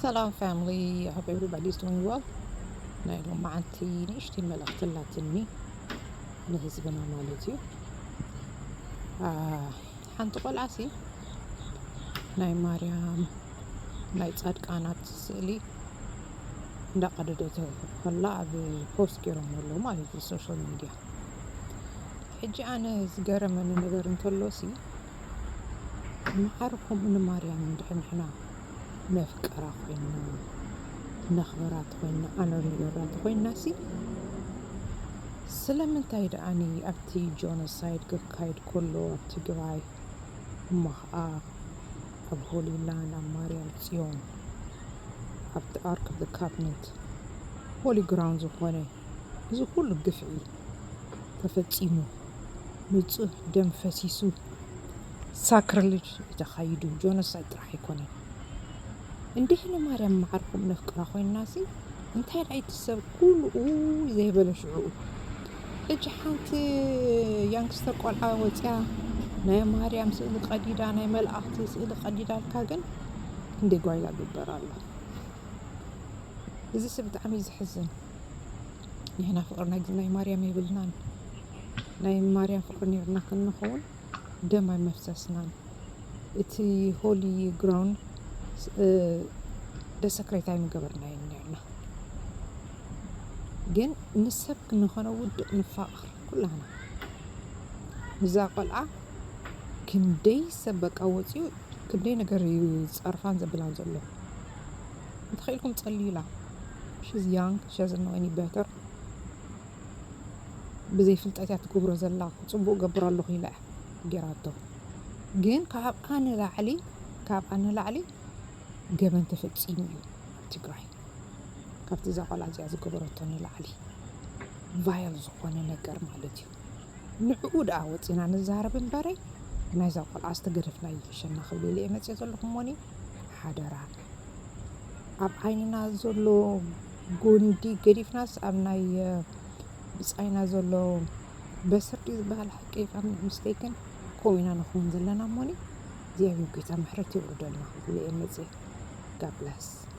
Hello, family. I hope everybody's doing well. نايلو معنتي نشتي ملأخت اللاتني نهزبنا مالتي حنت قلعسي ناي مريم ناي تصدقانات سئلي دا قددته هلا ببوست كيرم ولو مالي في السوشيال ميديا حجي أنا زقرة من نقدر نتولوسي ما أعرفهم إن مريم ندحن حنا نفكر أخوينا نخبرات خوينا أنا نقرات خوينا سي ስለምንታይ ደኣኒ ኣብቲ ጆኖሳይድ ክካይድ ከሎ ኣብቲ ትግራይ እሞኸኣ ኣብ ሆሊላንድ ኣብ ማርያም ፅዮን ኣብቲ ኣርክ ኦፍ ዘ ካቢኔት ሆሊ ግራውንድ ዝኾነ እዚ ኩሉ ግፍዒ ተፈፂሙ ንፁህ ደም ፈሲሱ ሳክሪሌጅ ተኻይዱ ጆኖሳይድ ጥራሕ ኣይኮነን እንዲህ ንማርያም ማዕርኩም ነፍቅራ ኮይንናሲ እንታይ ዳይ ትሰብ ኩሉ ዘይበለሽዑ እጅ ሓንቲ ያንግስተር ቆልዓ ወፅያ ናይ ማርያም ስእሊ ቀዲዳ ናይ መልኣኽቲ ስእሊ ቀዲዳ ኣልካ ግን እንደ ጓይላ ግበር ኣሎ እዚ ሰብ ብጣዕሚ ዝሕዝን ንሕና ፍቅርና ናይ ማርያም ይብልናን ናይ ማርያም ፍቅሪ ነርና ክንኸውን ደማይ መፍሰስናን እቲ ሆሊ ግራውንድ ደሰክሬታይ ምገበርና ነርና ግን ንሰብ ክንኾነ ውድቕ ንፋቕር ኩላና እዛ ቆልዓ ክንደይ ሰብ በቃ ወፂኡ ክንደይ ነገር ፀርፋን ዘብላን ዘሎ እንትኽኢልኩም ፀልዩላ she's young she doesn't know any better ብዘይ ፍልጠት እያ ትገብሮ ዘላ ፅቡቅ ገብሮ ኣለኹ ኢላ ጌራቶ ግን ካብኣ ንላዕሊ ገበን ተፈፂሙ እዩ ትግራይ ካብቲ እዛ ቆልዓ እዚኣ ዝገበረቶ ንላዕሊ ቫይል ዝኾነ ነገር ማለት እዩ ንዕኡ ደኣ ወፂና ንዛረብ እምበረይ ናይዛ ቆልዓ ዝተገደፍና ይሸናኽብ ኢለ እየ መፅአ ዘለኹሞኒ ሓደራ ኣብ ዓይንና ዘሎ ጎንዲ ገዲፍናስ ኣብ ናይ ብፃይና ዘሎ በስርዲ ዝበሃል ሓቂ if I'm not mistaken ከምኡ ኢና ንኸውን ዘለና እሞኒ እግዚኣብሔር ጌታ ምሕረት ይውርደልና ኢለ እየ መፅአ God bless